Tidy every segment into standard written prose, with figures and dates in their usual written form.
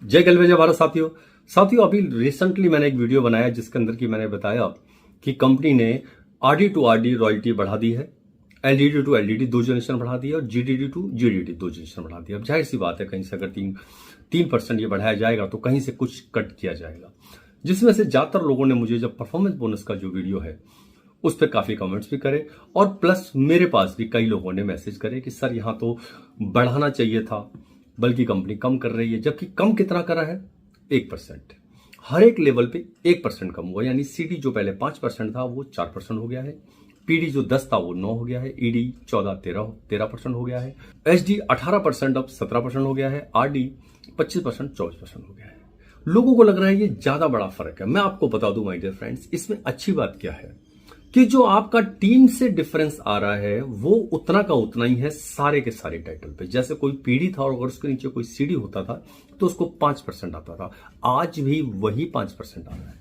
जय गलवे जय भारत साथियों अभी रिसेंटली मैंने एक वीडियो बनाया जिसके अंदर की मैंने बताया कि कंपनी ने आरडी टू आरडी रॉयल्टी बढ़ा दी है, एलडीडी टू एलडीडी 2 जनरेशन बढ़ा दिया और जीडीडी टू जीडीडी 2 जनरेशन बढ़ा दिया। अब जाहिर सी बात है कहीं से अगर 3% ये बढ़ाया जाएगा तो कहीं से कुछ कट किया जाएगा, जिसमें से ज्यादातर लोगों ने मुझे जब परफॉर्मेंस बोनस का जो वीडियो है उस पर काफी कमेंट्स भी करे और प्लस मेरे पास भी कई लोगों ने मैसेज करे कि सर यहाँ तो बढ़ाना चाहिए था, बल्कि कंपनी कम कर रही है। जबकि कम कितना करा है? 1%। हर एक लेवल पे 1% कम हुआ, यानी सीडी जो पहले 5% था वो 4% हो गया है, पीडी जो 10 था वो 9 हो गया है, ईडी 13% हो गया है, एचडी 18% अब 17% हो गया है, आरडी 25% 24% हो गया है। लोगों को लग रहा है ये ज्यादा बड़ा फर्क है। मैं आपको बता दूं माय डियर फ्रेंड्स, इसमें अच्छी बात क्या है कि जो आपका टीम से डिफरेंस आ रहा है वो उतना का उतना ही है सारे के सारे टाइटल पे। जैसे कोई पीडी था और अगर उसके नीचे कोई सीडी होता था तो उसको 5% आता था, आज भी वही 5% आ रहा है,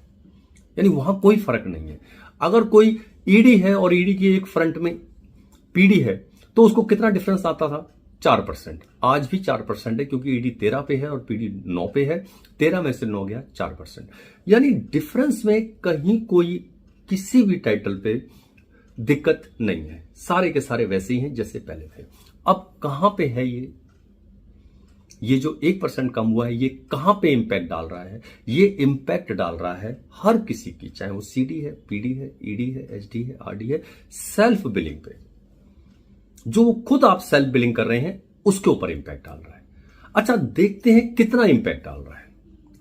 यानी वहां कोई फर्क नहीं है। अगर कोई ईडी है और ईडी की एक फ्रंट में पीडी है तो उसको कितना डिफरेंस आता था? 4%। आज भी 4% है क्योंकि ईडी 13 पे है और पीडी 9 पे है, 13 में से 9 गया 4%। यानी डिफरेंस में कहीं कोई किसी भी टाइटल पे दिक्कत नहीं है, सारे के सारे वैसे ही हैं जैसे पहले थे। अब कहां पे है ये जो 1% कम हुआ है ये कहां पे इंपैक्ट डाल रहा है? ये इंपैक्ट डाल रहा है हर किसी की, चाहे वो सीडी है, पीडी है, ईडी है, एचडी है, आरडी है, सेल्फ बिलिंग पे, जो खुद आप सेल्फ बिलिंग कर रहे हैं उसके ऊपर इंपैक्ट डाल रहा है। अच्छा, देखते हैं कितना इंपैक्ट डाल रहा है,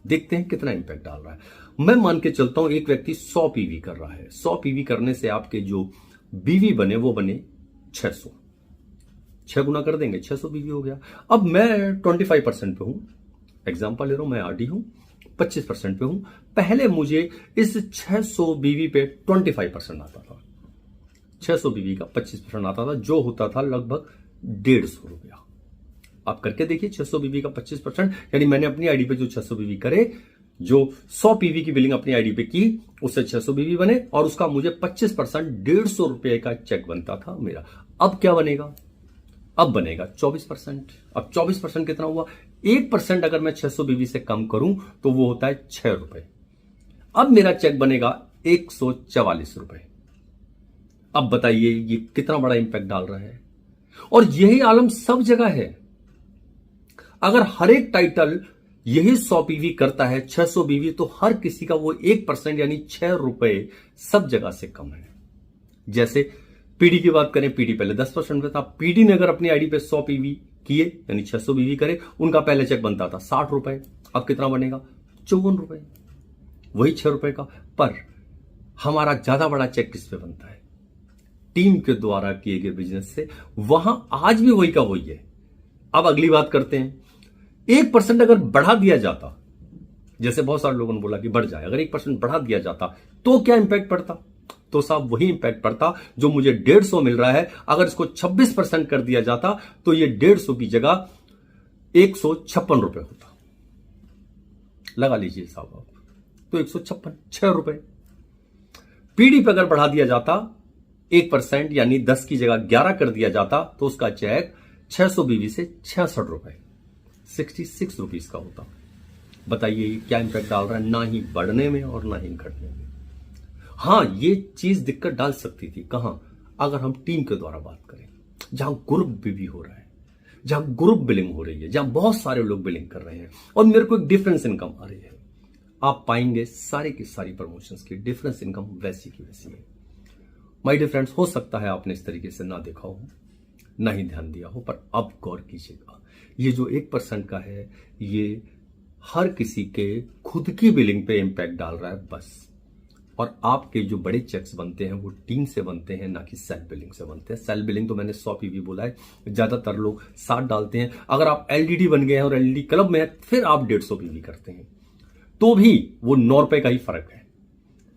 देखते हैं कितना इंपैक्ट डाल रहा है। मैं मान के चलता हूं एक व्यक्ति 100 पीवी कर रहा है, 100 पीवी करने से आपके जो बीवी बने वो बने 600, 6 गुना कर देंगे 600 बीवी हो गया। अब मैं 25% पे हूं, एग्जांपल ले रहा हूं, मैं आरडी हूं, 25% पे हूं। पहले मुझे इस 600 बीवी पे 25% आता था, 600 बीवी का 25% आता था, जो होता था लगभग 150 रुपया। आप करके देखिए 600 बीवी का 25%, यानी मैंने अपनी आईडी पे जो 600 बीवी करे, जो 100 पीवी की बिलिंग अपनी आईडी पे की, उससे 600 बीवी बने और उसका मुझे 25% 150 रुपए का चेक बनता था मेरा। अब क्या बनेगा? अब बनेगा 24%। अब 24% कितना हुआ? 1% अगर मैं 600 बीवी से कम करूं तो वो होता है 6 रुपए। अब मेरा चेक बनेगा 144 रुपए। अब बताइए ये कितना बड़ा इंपैक्ट डाल रहा है। और यही आलम सब जगह है। अगर हर एक टाइटल यही 100 पीवी करता है, 600 बीवी, तो हर किसी का वो 1% यानी 6 रुपए सब जगह से कम है। जैसे पीडी की बात करें, पीडी पहले 10% पे था, पीडी ने अगर अपनी आईडी पे 100 पीवी किए यानी 600 बीवी करे, उनका पहले चेक बनता था 60 रुपए, अब कितना बनेगा? 54 रुपए, वही 6 रुपए का। पर हमारा ज्यादा बड़ा चेक किस पे बनता है? टीम के द्वारा किए गए बिजनेस से, वहां आज भी वही का वही है। अब अगली बात करते हैं, 1% अगर बढ़ा दिया जाता, जैसे बहुत सारे लोगों ने बोला कि बढ़ जाए, अगर 1% बढ़ा दिया जाता तो क्या इंपैक्ट पड़ता? तो साहब वही इंपैक्ट पड़ता जो मुझे 150 मिल रहा है। अगर इसको 26% कर दिया जाता तो ये 150 की जगह 156 रुपए होता। लगा लीजिए साहब आप, तो 156, 6 रुपए। पीडी पे अगर बढ़ा दिया जाता 1% यानी 10 की जगह 11 कर दिया जाता तो उसका चेक 600 बीवी से 66 रुपए, 66 रुपीज का होता। बताइए क्या इंपैक्ट डाल रहा है? ना ही बढ़ने में और ना ही घटने में। हां, ये चीज दिक्कत डाल सकती थी कहां? अगर हम टीम के द्वारा बात करें, जहां ग्रुप भी हो रहा है, जहां ग्रुप बिलिंग हो रही है, जहां बहुत सारे लोग बिलिंग कर रहे हैं और मेरे को एक डिफरेंस इनकम आ रही है। आप पाएंगे सारी की सारी प्रमोशंस की डिफरेंस इनकम वैसी की वैसी है। माय डियर फ्रेंड्स, हो सकता है आपने इस तरीके से ना देखा हो, ना ही ध्यान दिया हो, पर अब गौर कीजिएगा। ये जो 1% का है ये हर किसी के खुद की बिलिंग पे इंपैक्ट डाल रहा है बस। और आपके जो बड़े चेक्स बनते हैं वो टीम से बनते हैं, ना कि सेल्फ बिलिंग से बनते हैं। सेल्फ बिलिंग तो मैंने 100 पीवी बोला है, ज्यादातर लोग 60 डालते हैं। अगर आप एलडीडी बन गए हैं और एलडीडी क्लब में है फिर आप 150 पीवी करते हैं तो भी वो 9 रुपए का ही फर्क है।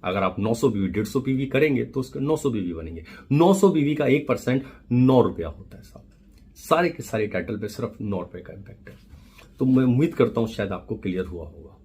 अगर आप 900 बीवी 150 पीवी करेंगे तो उसके 900 बीवी बनेंगे। 900 बीवी का 1% 9 रुपया होता है साहब। सारे के सारे टाइटल पे सिर्फ 9 रुपए का इंपैक्ट है। तो मैं उम्मीद करता हूं शायद आपको क्लियर हुआ होगा।